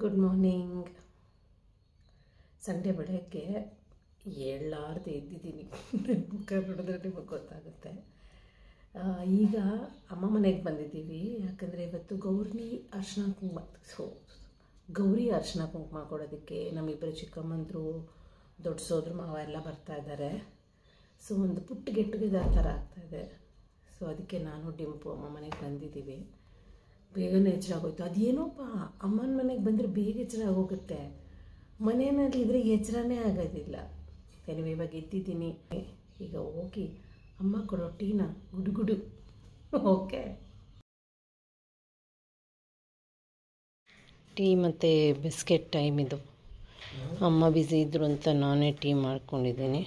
Good morning. Sunday ಬೆಳಗ್ಗೆ ಏಳಾರ್ದು ಎದ್ದಿದ್ದೀನಿ. ಮುಖ ನೋಡಿದ್ರೆ ನಿಮಗೆ ಗೊತ್ತಾಗುತ್ತೆ. ಈಗ ಅಮ್ಮ ಮನೆಗೆ ಬಂದಿದ್ದೀವಿ. ಯಾಕಂದರೆ ಇವತ್ತು ಗೌರಿ ಅರ್ಶಿನ ಕುಂಕುಮ ಕೊಡೋದಕ್ಕೆ ನಮ್ಮಿಬ್ಬರು ಚಿಕ್ಕಮ್ಮಂದರು ದೊಡ್ಡ ಸೋದ್ರ ಮಾವ ಎಲ್ಲ ಬರ್ತಾ ಇದ್ದಾರೆ. ಸೊ ಒಂದು ಪುಟ್ಟ ಗೆಟ್ ಟುಗೆದರ್ ಥರ ಆಗ್ತಾಯಿದೆ. ಸೊ ಅದಕ್ಕೆ ನಾನು ಡಿಂಪು ಅಮ್ಮ ಮನೆಗೆ ಬಂದಿದ್ದೀವಿ. ಬೇಗನೆ ಎಚ್ಚರ ಆಗೋಯ್ತು. ಅದೇನೋಪ್ಪ ಅಮ್ಮನ ಮನೆಗೆ ಬಂದರೆ ಬೇಗ ಎಚ್ಚರ ಆಗೋಗುತ್ತೆ, ಮನೆಯಲ್ಲಿದ್ದರೆ ಎಚ್ಚರನೇ ಆಗೋದಿಲ್ಲ. ಎನಿವೆ ಇವಾಗ ಎದ್ದಿದ್ದೀನಿ. ಈಗ ಹೋಗಿ ಅಮ್ಮ ಕೊಡೋ ಟೀನ ಗುಡುಗುಡು. ಓಕೆ, ಟೀ ಮತ್ತು ಬಿಸ್ಕೆಟ್ ಟೈಮ್ ಇದು. ಅಮ್ಮ ಬ್ಯುಸಿ ಇದ್ದರು ಅಂತ ನಾನೇ ಟೀ ಮಾಡ್ಕೊಂಡಿದ್ದೀನಿ.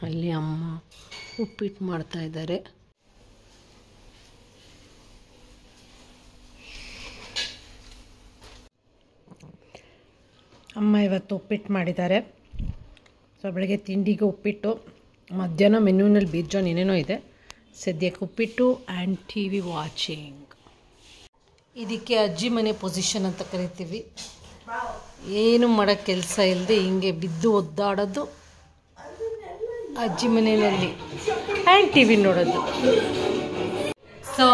ಅಲ್ಲಿ ಅಮ್ಮ ಉಪ್ಪಿಟ್ಟು ಮಾಡ್ತಾಯಿದ್ದಾರೆ. ಅಮ್ಮ ಇವತ್ತು ಉಪ್ಪಿಟ್ಟು ಮಾಡಿದ್ದಾರೆ. ಸೊ ಬೆಳಗ್ಗೆ ತಿಂಡಿಗೆ ಉಪ್ಪಿಟ್ಟು, ಮಧ್ಯಾಹ್ನ ಮೆನ್ಯೂನಲ್ಲಿ ಬೀಜಾನ್ ಏನೇನೋ ಇದೆ. ಸದ್ಯಕ್ಕೆ ಉಪ್ಪಿಟ್ಟು ಆ್ಯಂಡ್ ಟಿ ವಿ ವಾಚಿಂಗ್. ಇದಕ್ಕೆ ಅಜ್ಜಿ ಮನೆ ಪೊಸಿಷನ್ ಅಂತ ಕರಿತೀವಿ. ಏನು ಮಾಡೋಕ್ಕೆ ಕೆಲಸ ಇಲ್ಲದೆ ಹಿಂಗೆ ಬಿದ್ದು ಒದ್ದಾಡೋದು ಅಜ್ಜಿ ಮನೆಯಲ್ಲಿ ಆ್ಯಂಡ್ ಟಿ ವಿ ನೋಡೋದು. ಸೊ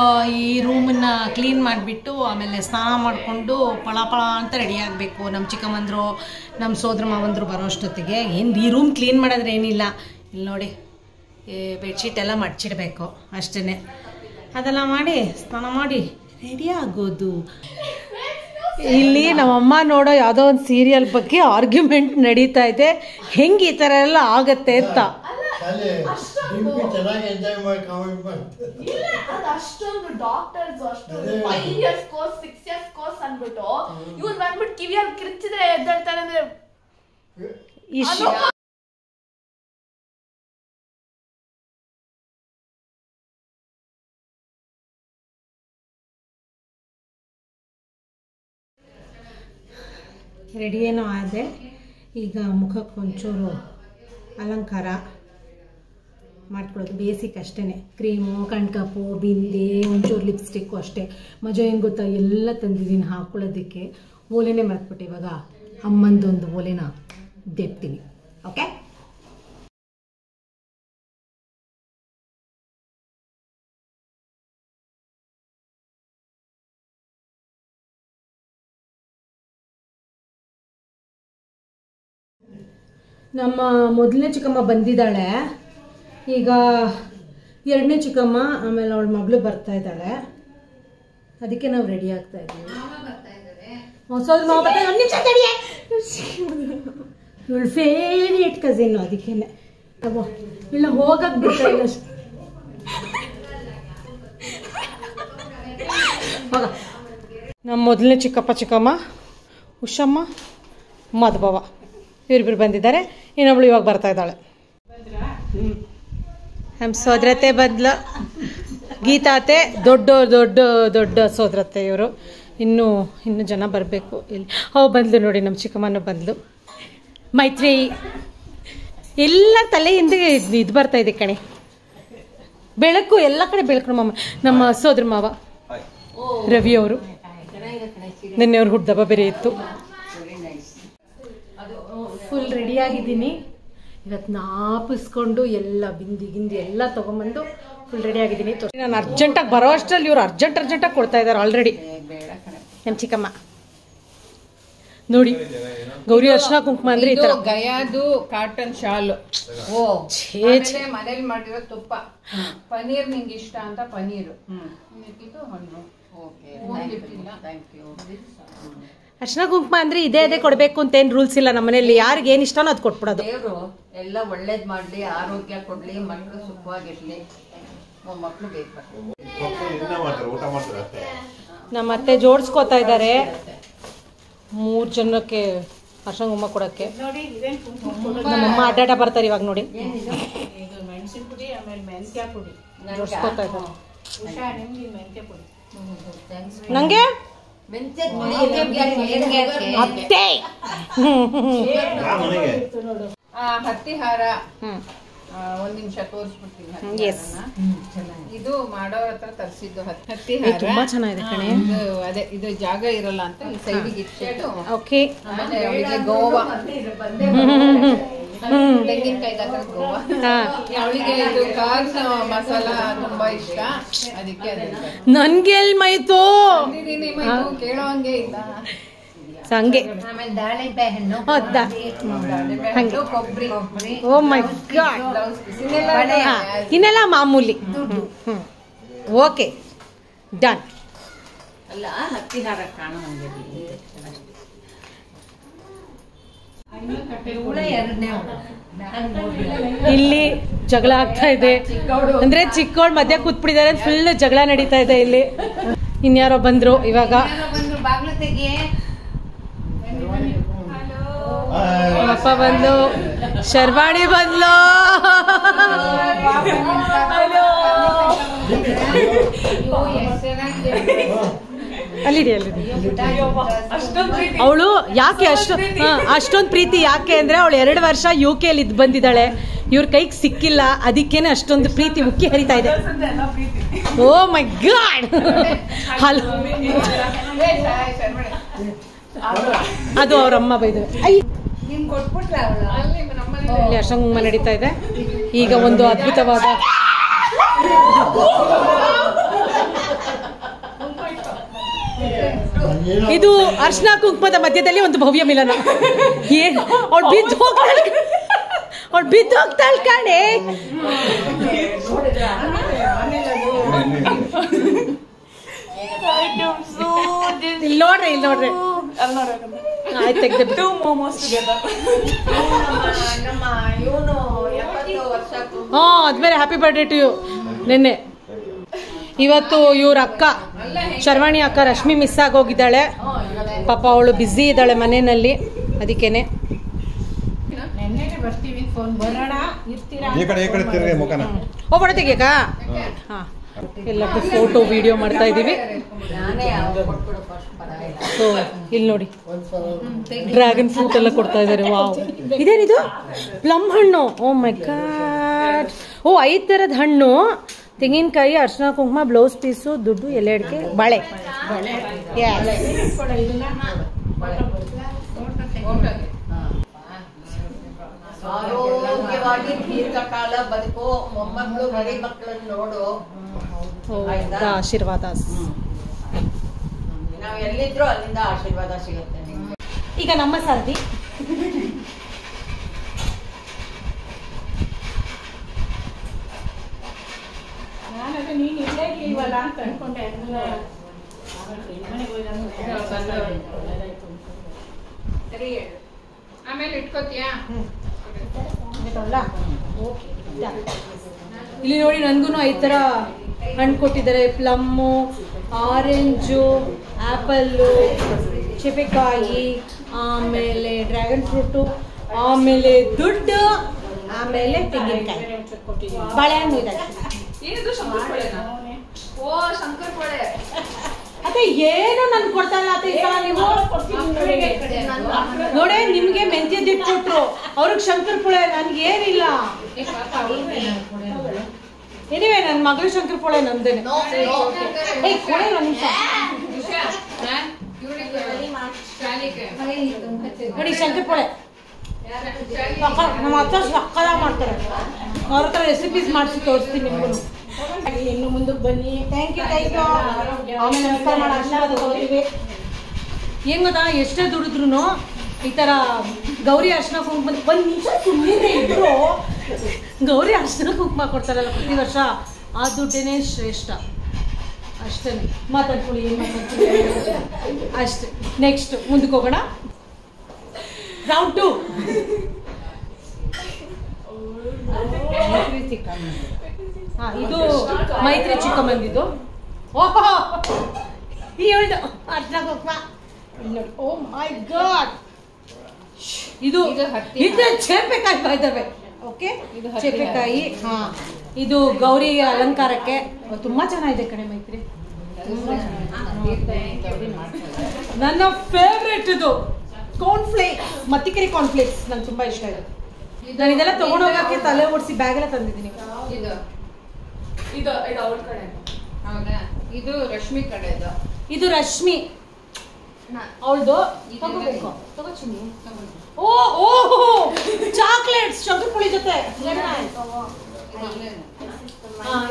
ಈ ರೂಮನ್ನು ಕ್ಲೀನ್ ಮಾಡಿಬಿಟ್ಟು ಆಮೇಲೆ ಸ್ನಾನ ಮಾಡಿಕೊಂಡು ಪಳ ಅಂತ ರೆಡಿ ಆಗಬೇಕು. ನಮ್ಮ ಚಿಕ್ಕಮ್ಮಂದರು ನಮ್ಮ ಸೋದರ ಮಾವಂದರು ಬರೋ ಅಷ್ಟೊತ್ತಿಗೆ. ಏನು ಈ ರೂಮ್ ಕ್ಲೀನ್ ಮಾಡೋದ್ರೆ ಏನಿಲ್ಲ, ಇಲ್ಲಿ ನೋಡಿ ಬೆಡ್ಶೀಟ್ ಎಲ್ಲ ಮಡ್ಚಿಡಬೇಕು ಅಷ್ಟೇ. ಅದೆಲ್ಲ ಮಾಡಿ ಸ್ನಾನ ಮಾಡಿ ರೆಡಿ ಆಗೋದು. ಇಲ್ಲಿ ನಮ್ಮಮ್ಮ ನೋಡೋ ಯಾವುದೋ ಒಂದು ಸೀರಿಯಲ್ ಬಗ್ಗೆ ಆರ್ಗ್ಯುಮೆಂಟ್ ನಡೀತಾ ಇದೆ, ಹೆಂಗೆ ಈ ಥರ ಎಲ್ಲ ಆಗತ್ತೆ ಅಂತ. ಅಷ್ಟೊಂದು ಡಾಕ್ಟರ್ಸ್ ಅಷ್ಟೊಂದು 5 years ಕೋರ್ಸ್ 6 years ಕೋರ್ಸ್ ಅಂದ್ಬಿಟ್ಟು ಇವ್ರು ಬಂದ್ಬಿಟ್ಟು ಕಿವಿಯಲ್ಲಿ ಕಿರ್ಚಿದ್ರೆ ಎದ್ದೇಳ್ತಾರೆ ಅಂದ್ರೆ ರೆಡಿ ಏನೋ ಆದೆ. ಈಗ ಮುಖಕ್ಕೆ ಒಂಚೂರು ಅಲಂಕಾರ ಮಾಡ್ಕೊಳ್ಳೋದು ಬೇಸಿಕ್ ಅಷ್ಟೇ. ಕ್ರೀಮು, ಕಣ್ಕಪ್ಪು, ಬಿಂದಿ, ಒಂಚೂರು ಲಿಪ್ಸ್ಟಿಕ್ಕು ಅಷ್ಟೇ. ಮಜಾ ಏನು ಗೊತ್ತಾ, ಎಲ್ಲ ತಂದಿದ್ದೀನಿ ಹಾಕ್ಕೊಳ್ಳೋದಕ್ಕೆ. ಓಲೆನೇ ಮರ್ತ್ಬಿಟ್ಟೆ. ಇವಾಗ ಅಮ್ಮಂದೊಂದು ಓಲೆನ ದೆಪ್ತೀನಿ. ಓಕೆ, ನಮ್ಮ ಮೊದಲನೇ ಚಿಕ್ಕಮ್ಮ ಬಂದಿದ್ದಾಳೆ. ಈಗ ಎರಡನೇ ಚಿಕ್ಕಮ್ಮ, ಆಮೇಲೆ ಅವಳ ಮಗಳು ಬರ್ತಾ ಇದ್ದಾಳೆ. ಅದಕ್ಕೆ ನಾವು ರೆಡಿ ಆಗ್ತಾ ಇದ್ದೀವಿ. ಇವಳು ಫೇವ್ರೇಟ್ ಕಸಿನ್ನು, ಅದಕ್ಕೇನೆ ಇಲ್ಲ ಹೋಗಕ್ಕೆ ಬಿಡ್ತಾ ಇಲ್ಲ. ನಮ್ಮ ಮೊದಲನೇ ಚಿಕ್ಕಮ್ಮ ಉಷಮ್ಮ ಮಧುಬವ ಇವರಿಬ್ಬರು ಬಂದಿದ್ದಾರೆ. ಇನ್ನೊಬ್ಳು ಇವಾಗ ಬರ್ತಾ ಇದ್ದಾಳೆ. ನಮ್ಮ ಸೋದರತೆ ಬದಲು ಗೀತಾತೆ ದೊಡ್ಡ ಸೋದರತೆ ಇವರು. ಇನ್ನೂ ಜನ ಬರಬೇಕು. ಇಲ್ಲಿ ಬಂದ್ಲು ನೋಡಿ, ನಮ್ಮ ಚಿಕ್ಕಮ್ಮನೂ ಬಂದ್ಲು. ಮೈತ್ರಿ ಎಲ್ಲ ತಲೆ ಹಿಂದೆ ಇದು ಬರ್ತಾ ಇದೆ ಕಣೆ, ಬೆಳಕು ಎಲ್ಲ ಕಡೆ ಬೆಳಕು. ನಮ್ಮ ಸೋದರ ಮಾವ ರವಿ ಅವರು ನಿನ್ನೆ ಅವ್ರ ಹುಟ್ಟದಬ್ಬ ಬೇರೆ ಇತ್ತು. ಫುಲ್ ರೆಡಿ ಆಗಿದ್ದೀನಿ. ಇವತ್ತು ನಾಪಿಸ್ಕೊಂಡು ಎಲ್ಲ ಬಿಂದಿ ಎಲ್ಲ ತೊಗೊಂಬಂದು ಫುಲ್ ರೆಡಿ ಆಗಿದ್ದೀನಿ. ನಾನು ಅರ್ಜೆಂಟಾಗಿ ಬರೋ ಅಷ್ಟರಲ್ಲಿ ಇವ್ರು ಅರ್ಜೆಂಟಾಗಿ ಕೊಡ್ತಾ ಇದ್ದಾರೆ ಆಲ್ರೆಡಿ. ನಮ್ಮ ಚಿಕ್ಕಮ್ಮ ನೋಡಿ, ಗೌರಿ ಅರ್ಶಿನ ಕುಂಕುಮ ಅಂದ್ರೆ ಈ ತರ ಗಯಾದು ಕಾಟನ್ ಶಾಲು. ಮನೇಲಿ ಮಾಡಿರೋ ತುಪ್ಪ, ಪನೀರ್ ನಿಂಗೆ ಇಷ್ಟ ಅಂತ ಪನೀರು, ಹಣ್ಣು. ಅರ್ಶಿನ ಕುಂಕುಮ ಅಂದ್ರೆ ಇದೇ ಕೊಡ್ಬೇಕು ಅಂತ ಏನ್ ರೂಲ್ಸ್ ಇಲ್ಲ ನಮ್ಮನೇಲಿ. ಯಾರಿಗೆ ಏನ್ ಇಷ್ಟನೋ ಅದು ಕೊಟ್ಬಿಡೋದು. ದೇವ್ರು ಎಲ್ಲ ಒಳ್ಳೇದ್ ಮಾಡ್ಲಿ, ಆರೋಗ್ಯ ಕೊಡ್ಲಿ, ಮಕ್ಕಳು ಸುಖವಾಗಿರ್ಲಿ. ಮಕ್ಕಳು ಬೇಕು. ನಮ್ಮ ಅತ್ತೆ ಜೋಡಿಸ್ಕೋತಾ ಇದ್ದಾರೆ 3 ಜನಕ್ಕೆ ಅರ್ಶಿನ ಕುಂಕುಮ ಕೊಡಕ್ಕೆ. ನಮ್ಮಮ್ಮ ಅಡ್ಡಾಟ ಬರ್ತಾರೆ ಇವಾಗ ನೋಡಿ. ಮೆಣಸಿನ ಪುಡಿ, ಆಮೇಲೆ ಮೆಂತ್ಯ ಪುಡಿ ಜೋಡಿಸ್ಕೋತಾ ಇದ್ದಾರೆ. ಮೆಂತ್ಯ ಪುಡಿ ನಂಗೆ ಹತ್ತಿ ಹಾರ, ಒಂದ್ ನಿಮಿಷ ತೋರಿಸ್ಬಿಡ್ತೀನಿ. Yes. ಇದು ಮಾಡೋರ ಹತ್ರ ತರಿಸಿದ್ದು ಹತ್ತಿ ತುಂಬಾ ಚೆನ್ನಾಗಿದೆ ಕಣೆ. ಅದೇ ಇದು ಜಾಗ ಇರಲ್ಲ ಅಂತ ಈ ಸೈಡಿಗೆ ಇಟ್ಬಿಟ್ಟು ಓಕೆ. ಆಮೇಲೆ ಅವಳಿಗೆ ಗೋವಾ ತೆಂಗಿನಕಾಯಿ ಗೋವಾ ಅವಳಿಗೆ ಇದು ಕಾರ್ ಮಸಾಲ ತುಂಬಾ ಇಷ್ಟ, ಅದಕ್ಕೆ ನನ್ಗೆಲ್ ಮೈತು ಕೇಳೋ ಹಂಗೆ ಇಲ್ಲ ಹಂಗೆ. ಆಮೇಲೆ ದಾಳಿಂಬೆ ಹಣ್ಣು, ಹಂಗೆ ಕೊಬ್ಬರಿ. ಓ ಮೈ ಗಾಡ್. ಇನ್ನೆಲ್ಲ ಮಾಮೂಲಿ. Okay done. ಅಲ್ಲ ಹತ್ತಿ ಹಾರ ಕಾಣೋ ಹಂಗೆ ಇಲ್ಲಿ ಜಗಳ ಆಗ್ತಾ ಇದೆ ಅಂದ್ರೆ ಚಿಕ್ಕವಳು ಮಧ್ಯ ಕೂತ್ಬಿಟ್ಟಿದ್ದಾರೆ, ಫುಲ್ ಜಗಳ ನಡೀತಾ ಇದೆ ಇಲ್ಲಿ. ಇನ್ಯಾರೋ ಬಂದ್ರು ಇವಾಗ. ಬಾಗ್ಲು ತೆಗಿ. ಅಪ್ಪ ಬಂದು, ಶರ್ವಾಣಿ ಬಂದ್ಲು. ಅಲ್ಲಿದೆ ಅವಳು ಯಾಕೆ ಅಷ್ಟೊಂದು ಪ್ರೀತಿ ಯಾಕೆ ಅಂದ್ರೆ ಅವಳು 2 ವರ್ಷ UK ಅಲ್ಲಿ ಇದ್ ಬಂದಿದ್ದಾಳೆ, ಇವ್ರ ಕೈಗೆ ಸಿಕ್ಕಿಲ್ಲ, ಅದಕ್ಕೇನೆ ಅಷ್ಟೊಂದು ಪ್ರೀತಿ ಉಕ್ಕಿ ಹರಿತಾ ಇದೆ. ಓ ಮೈ ಗಾಡ್. ಹಲೋ, ಅದು ಅವ್ರಮ್ಮ ಬೈದು ಇಲ್ಲಿ ಅಷ್ಟಂಗ ನಡೀತಾ ಇದೆ. ಈಗ ಒಂದು ಅದ್ಭುತವಾದ ಇದು ಅರ್ಶನ ಕುಂಕುಮದ ಮಧ್ಯದಲ್ಲಿ ಒಂದು ಭವ್ಯ ಮಿಲನ. ಏನ್ ಅವಳು ಬಿದ್ದು ಹೋಗ್ತಾಳೆ ಕಣೆ. ಇಲ್ಲಿ ನೋಡ್ರಿ ಆಯ್ತು ತೆಗ್ದೆ. ಅದ್ಮೇಲೆ ಹ್ಯಾಪಿ ಬರ್ಡೇ ಟು ಯು. ನಿನ್ನೆ ಇವತ್ತು ಇವ್ರ ಅಕ್ಕ ಶರ್ವಾಣಿ ಅಕ್ಕ ರಶ್ಮಿ ಮಿಸ್ ಆಗೋಗಿದ್ದಾಳೆ ಪಾಪ, ಅವಳು ಬ್ಯುಸಿ ಇದ್ದಾಳೆ ಮನೆಯಲ್ಲಿ, ಅದಕ್ಕೇನೆ. ಹೋಗೋಣ ತೆಗಿಯಕ್ಕ. ಹಾ, ಎಲ್ಲಕ್ಕೂ ಫೋಟೋ ವಿಡಿಯೋ ಮಾಡ್ತಾ ಇದೀವಿ. ಸೊ ಇಲ್ಲಿ ನೋಡಿ ಡ್ರ್ಯಾಗನ್ ಫ್ರೂಟ್ ಎಲ್ಲ ಕೊಡ್ತಾ ಇದಾರೆ. ವಾವ್, ಇದೇನಿದು? ಪ್ಲಮ್ ಹಣ್ಣು. ಓ ಮೈ ಗಾಡ್. ಓ 5 ಥರದ ಹಣ್ಣು, ತೆಂಗಿನಕಾಯಿ, ಅರ್ಶಿನ ಕುಂಕುಮ, ಬ್ಲೌಸ್ ಪೀಸು, ದುಡ್ಡು, ಎಲೆ ಅಡಿಕೆ, ಬಾಳೆ. ಆರೋಗ್ಯವಾಗಿ ದೀರ್ಘಕಾಲ ಬದುಕು, ಮೊಮ್ಮಕ್ಕಳು ಮರಿ ಮಕ್ಕಳನ್ನು ನೋಡು. ಆಶೀರ್ವಾದ. ನಾವು ಎಲ್ಲಿದ್ರು ಅಲ್ಲಿಂದ ಆಶೀರ್ವಾದ ಸಿಗುತ್ತೆ. ಈಗ ನಮ್ಮ ಸರ್ದಿ ನೀನ್ ಇಲ್ಲೇ ಇಲ್ವಲ್ಲ ಅಂತ ಅನ್ಕೊಂಡೆ. ಸರಿ, ಆಮೇಲೆ ಇಟ್ಕೋತೀಯಾ? ಇಲ್ಲಿ ನೋಡಿ ನನ್ಗೂ 5 ಥರ ಹಣ್ಣು ಕೊಟ್ಟಿದ್ದಾರೆ. ಪ್ಲಮ್ಮು, ಆರೆಂಜು, ಆಪಲ್ಲು, ಚೆಪೆಕಾಯಿ, ಆಮೇಲೆ ಡ್ರ್ಯಾಗನ್ ಫ್ರೂಟು, ಆಮೇಲೆ ದುಡ್ಡು, ಆಮೇಲೆ ತೆಂಗಿನಕಾಯಿ, ಬಾಳೆಹಣ್ಣು ಇದೆ. ಓ ಶಂಕರಪೊಳೆ. ಅದೇ ಏನು ನನ್ ಕೊಡ್ತಾ ಇಲ್ಲ ಅತ್ತೆ. ನೀವು ನೋಡೇ ನಿಮ್ಗೆ ಮೆಂತ್ಯದ ಕೊಟ್ರು, ಅವ್ರಿಗೆ ಶಂಕರಪೊಳೆ, ನನ್ಗೆ ಏನಿಲ್ಲ. ಎನಿವೆ ನನ್ನ ಮಗಳು ಶಂಕರಪೊಳೆ ನಂದೇನೆ. ನೋಡಿ ಶಂಕರಪೊಳೆ ನಮ್ಮ ಹತ್ರ ಸಕ್ಕದ ಮಾಡ್ತಾರೆ, ಅವ್ರ ಹತ್ರ ರೆಸಿಪೀಸ್ ಮಾಡಿಸಿ ತೋರಿಸ್ತೀನಿ ನಿಮ್ಗೂ. ಇನ್ನು ಮುಂದಕ್ಕೆ ಬನ್ನಿ. Thank you. ಆಮೇಲೆ ನಮಸ್ಕಾರ ಮಾಡೋ ಆಶೀರ್ವಾದ ತಗೋತೀವಿ. ಏನು ಗೊತ್ತಾ, ಎಷ್ಟೇ ದುಡಿದ್ರು ಈ ಥರ ಗೌರಿ ಅರ್ಶಿನ ಕುಂಕುಮ, 1 ನಿಮಿಷ ಸುಮ್ಮನೆ ಇದ್ರು ಗೌರಿ ಅರ್ಶಿನ ಕುಂಕುಮ ಕೊಡ್ತಾರಲ್ಲ ಪ್ರತಿ ವರ್ಷ, ಆ ದುಡ್ಡೇನೆ ಶ್ರೇಷ್ಠ. ಅಷ್ಟೇ, ಮಾತಾಡ್ಕೊಳ್ಳಿ, ಏನು ಮಾತಾಡ್ಕೊಳ್ಳಿ ಅಷ್ಟೇ. ನೆಕ್ಸ್ಟ್ ಮುಂದಕ್ಕೆ ಹೋಗೋಣ. ರೌಂಡ್ 2. ಇದು ಮೈತ್ರಿ ಚಿಕ್ಕಮ್ಮಂದಿದ್ದು. ಓಹೋ, ಹೇಳ್ದು ಅರ್ಶಿನ ಕುಂಕುಮ. ಓ ಮೈ ಗಾಡ್, ಇದು ಚೇಪೆಕಾಯಿ ಬಾಯ್ದವೆ. ಓಕೆ, ಚೇಪೆಕಾಯಿ. ಹಾ, ಇದು ಗೌರಿ ಅಲಂಕಾರಕ್ಕೆ ತುಂಬಾ ಚೆನ್ನಾಗಿದೆ ಕಣೆ ಮೈತ್ರಿ. ನನ್ನ ಫೇವ್ರೆಟ್ ಇದು ಕಾರ್ನ್ಫ್ಲೇಕ್ಸ್, ಮತ್ತಿಕೆರೆ ಕಾರ್ನ್ಫ್ಲೇಕ್ಸ್ ನಂಗೆ ತುಂಬಾ ಇಷ್ಟ ಇದೆ. ನಾನು ಇದೆಲ್ಲ ತಗೊಂಡೋಗಕ್ಕೆ ತಲೆ ಓಡಿಸಿ ಬ್ಯಾಗ್ ಎಲ್ಲ ತಂದಿದ್ದೀನಿ. ಇದು ಅವ್ರ ಕಡೆ. ಹೌದಾ? ಇದು ರಶ್ಮಿ ಕಡೆದು. ಇದು ರಶ್ಮಿ ಅವಳದು. ತಗೋಬೇಕು. ಓ ಓ ಚಾಕ್ಲೇಟ್ಸ್ ಶಂಕರಪುಳಿ ಜೊತೆ.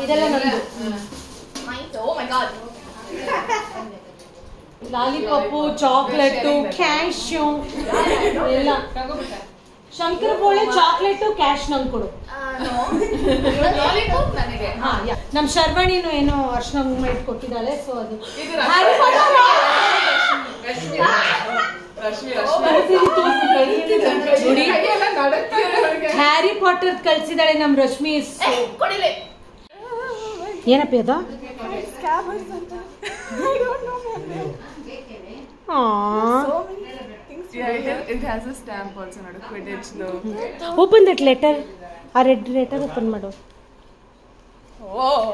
ಇದೆಲ್ಲ ನಂದು. Oh my god. Lollipop, chocolate, cashew ಎಲ್ಲ. ಶಂಕರಪೋಳೆ ಚಾಕ್ಲೇಟು ಕ್ಯಾಶ್ ನಂಗೆ ಕೊಡು. ನಮ್ ಶರ್ವಣಿನು ಏನೋ ಅರ್ಶನ ಕುಂಕುಮ ಇಟ್ಟು ಕೊಟ್ಟಿದ್ದಾಳೆ. ಸೊ ಅದು ಹ್ಯಾರಿ ಪಾಟರ್ ಕಳ್ಸಿದಾಳೆ ನಮ್ ರಶ್ಮಿ. ಏನಪ್ಪಿ ಅದು? It has a stamp also, not a Quidditch though. Open that letter. ಆ ರೆಡ್ ಲೆಟರ್ ಓಪನ್ ಮಾಡು.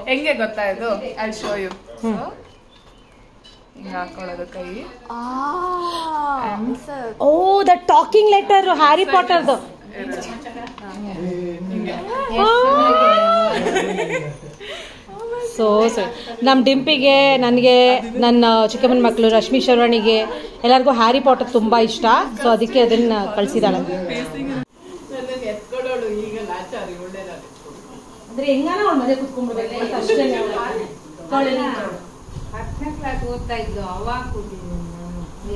ಹೆಂಗೆ ಗೊತ್ತಾ ಇದು? I'll show you. ಹಿಂಗೆ ಹಾಕೊಳ್ಳೋದು ಕೈ. Oh that talking letter Harry ಪಾಟರ್ದು. ಸೊ ನಮ್ಮ ಡಿಂಪಿಗೆ, ನನಗೆ, ನನ್ನ ಚಿಕ್ಕಮ್ಮನ ಮಕ್ಕಳು ರಶ್ಮಿ ಶರ್ವಣಿಗೆ ಎಲ್ಲರಿಗೂ ಹ್ಯಾರಿ ಪಾಟರ್ ತುಂಬ ಇಷ್ಟ. ಸೊ ಅದಕ್ಕೆ ಅದನ್ನ ಕಳಿಸಿದಾಳೆ. ಅಂದ್ರೆ ಹೆಂಗಾನ ಅವ್ಳ ಮನೆ ಕುತ್ಕೊಂಡ್ಬಿಡ್ಬೇಕು ಅಷ್ಟೇ. 10ನೇ ಕ್ಲಾಸ್ ಓದ್ತಾ ಇದ್ದು ಅವಾಗ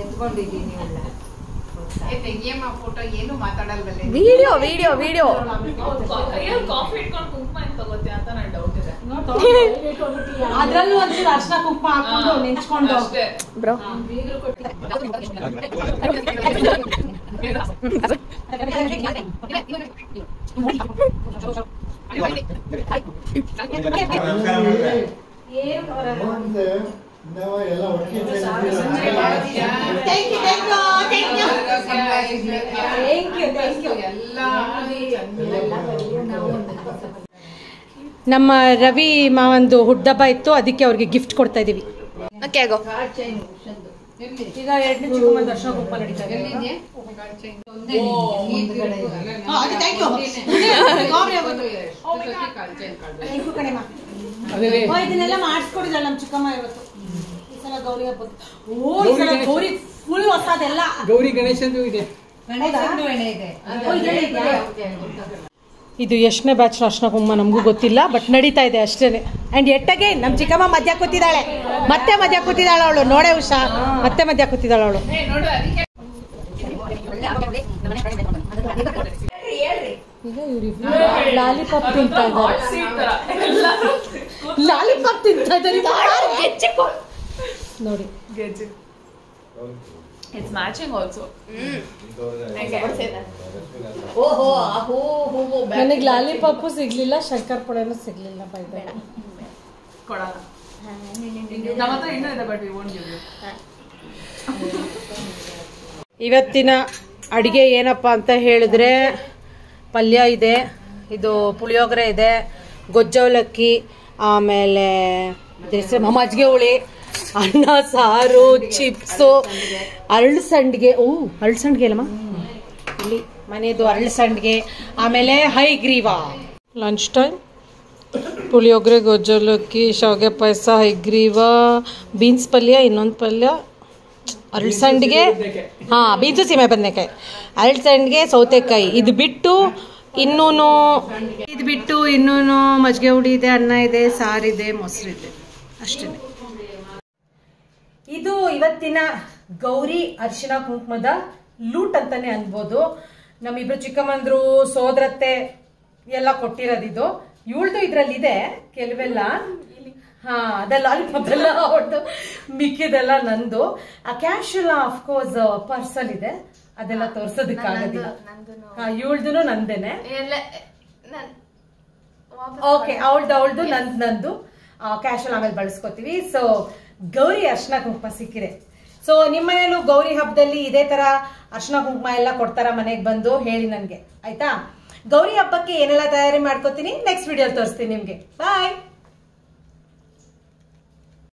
ಎತ್ಕೊಂಡಿದ್ದೀನಿ. ತೆಗಿಯಮ್ಮ ಫೋಟೋ, ಏನು ಮಾತಾಡಲ್ವಲ್ಲ. ವಿಡಿಯೋ ಕಾಫಿ ಇಟ್ಕೊಂಡು ಕುಂಕುಮ ಅಂತ ತಗೋತೀಯ ಅಂತ ನನ್ನ ಡೌಟ್ ಇದೆ. ಅದ್ರಲ್ಲೂ ಒಂಚೂರು ಅರ್ಶನ ಕುಂಕುಮ ಹಾಕೊಂಡು ನೆಂಚ್ಕೊಂಡು ಬ್ರೋ. ನಮ್ಮ ರವಿ ಮಾವಂದು ಹುಟ್ಟುಹಬ್ಬ ಇತ್ತು, ಅದಕ್ಕೆ ಅವ್ರಿಗೆ ಗಿಫ್ಟ್ ಕೊಡ್ತಾ ಇದೀವಿ. ಈಗ 2ನೇ ಚಿಕ್ಕಮ್ಮನ ದರ್ಶನ ಕುಂಕುಮ ನಡೀತಾ ಇದೆ. ಇದನ್ನೆಲ್ಲ ಮಾಡಿಸ್ಕೊಡಿದಾಳೆ ನಮ್ಮ ಚಿಕ್ಕಮ್ಮ ಇವತ್ತು. ಈ ಸಲ ಗೌರಿ ಹಬ್ಬಕ್ಕೆ. ಓ ಈ ಸಲ ಗೌರಿ ಫುಲ್ ಹೊಸದೆಲ್ಲ. ಗೌರಿ ಗಣೇಶಂದು ಇದೆ. ಇದು ಎಷ್ಟನೇ ಬ್ಯಾಚ್ ಅರ್ಶನ ಕುಂಕುಮ ನಮಗೂ ಗೊತ್ತಿಲ್ಲ, ಬಟ್ ನಡೀತಾ ಇದೆ ಅಷ್ಟೇನೆ. ಅಂಡ್ ಎಟ್ಟಗೆ ನಮ್ಮ ಚಿಕ್ಕಮ್ಮ ಮಧ್ಯ ಕೂತಿದ್ದಾಳೆ. ಮತ್ತೆ ಮಧ್ಯ ಕೂತಿದ್ದಾಳೆ ಅವಳು. ನೋಡೆ ಉಷಾ, ಮತ್ತೆ ಮಧ್ಯ ಕೂತಿದ್ದಾಳೆ ಅವಳು. ಈಗ ಇವ್ರಿಬ್ರು ಲಾಲಿಪಾಪ್ ತಿಂತಾ ಇದ್ದಾರೆ. ಲಾಲಿಪಾಪ್ ತಿಂತಾ ಇದ್ದಾರೆ ನೋಡಿ. It's matching also. ನನಗೆ ಲಾಲಿಪಾಪು ಸಿಗ್ಲಿಲ್ಲ, ಶಂಕರಪೊಳೆನೂ ಸಿಗ್ಲಿಲ್ಲ. ಕೊಡಲ್ಲ. ನಮ್ಮ ಹತ್ರ ಇನ್ನೂ ಇದೆ, but we won't give you. ಇವತ್ತಿನ ಅಡುಗೆ ಏನಪ್ಪ ಅಂತ ಹೇಳಿದ್ರೆ, ಪಲ್ಯ ಇದೆ, ಇದು ಪುಳಿಯೋಗರೆ ಇದೆ, ಗೊಜ್ಜವಲಕ್ಕಿ, ಆಮೇಲೆ ಮಜ್ಜಿಗೆ ಹುಳಿ, ಅನ್ನ ಸಾರು, ಚಿಪ್ಸು, ಅರಳು ಸಂಡಿಗೆ ಅಲ್ಲಮ್ಮ ಇಲ್ಲಿ ಮನೆಯದು ಅರಳು ಸಂಡಿಗೆ, ಆಮೇಲೆ ಹೈಗ್ರೀವಾ. ಲಂಚ್ ಟೈಮ್ ಪುಳಿಯೋಗರೆ, ಗೊಜ್ಜವಲಕ್ಕಿ, ಶಾವಿಗೆ ಪಾಯಸ, ಹೈಗ್ರೀವಾ, ಬೀನ್ಸ್ ಪಲ್ಯ, ಇನ್ನೊಂದು ಪಲ್ಯ, ಅರಳು ಸಂಡಿಗೆ, ಬೀನ್ಸು ಸೀಮೆ ಬದನೆಕಾಯಿ, ಅರಳು ಸಂಡಿಗೆ, ಸೌತೆಕಾಯಿ. ಇದು ಬಿಟ್ಟು ಇನ್ನೂನು ಮಜ್ಜಿಗೆ ಹುಡಿ ಇದೆ, ಅನ್ನ ಇದೆ, ಸಾರಿದೆ, ಮೊಸರಿದೆ, ಅಷ್ಟೇ. ಇದು ಇವತ್ತಿನ ಗೌರಿ ಅರಿಶಿನ ಕುಂಕುಮದ ಲೂಟ್ ಅಂತಾನೆ ಅನ್ಬೋದು. ನಮ್ಮಿಬ್ರು ಚಿಕ್ಕಮ್ಮಂದ್ರು ಸೋದರತ್ತೆ ಎಲ್ಲ ಕೊಟ್ಟಿರೋದಿದು. ಇವಳ್ದು ಇದ್ರಲ್ಲಿ ಇದೆ ಕೆಲವೆಲ್ಲ. ಅದೆಲ್ಲ ಅಲ್ಪದೆಲ್ಲ ಅವತ್ತು, ಮಿಕ್ಕಿದೆಲ್ಲ ನಂದು. ಆ ಕ್ಯಾಶ್ ಎಲ್ಲ ಅಫ್ಕೋರ್ಸ್ ಪರ್ಸಲ್ ಇದೆ, ಅದೆಲ್ಲ ತೋರ್ಸೋದಕ್ಕಾಗೋದಿಲ್ಲ. ಇವಳ್ದು ನಂದೇನೆ. ಓಕೆ, ಅವಳ್ದು ನಂದು ಕ್ಯಾಶ್ ಎಲ್ಲ ಆಮೇಲೆ ಬಳಸ್ಕೊತೀವಿ. ಸೊ ಗೌರಿ ಅರ್ಶನ ಕುಂಕುಮ ಸಿಕ್ಕಿದೆ. ಸೊ ನಿಮ್ಮ ಮನೇಲೂ ಗೌರಿ ಹಬ್ಬದಲ್ಲಿ ಇದೇ ತರ ಅರ್ಶನ ಕುಂಕುಮ ಎಲ್ಲ ಕೊಡ್ತಾರ ಮನೆಗೆ ಬಂದು ಹೇಳಿ ನನ್ಗೆ, ಆಯ್ತಾ? ಗೌರಿ ಹಬ್ಬಕ್ಕೆ ಏನೆಲ್ಲ ತಯಾರಿ ಮಾಡ್ಕೋತೀನಿ ನೆಕ್ಸ್ಟ್ ವಿಡಿಯೋ ತೋರಿಸ್ತೀನಿ ನಿಮ್ಗೆ. ಬಾಯ್.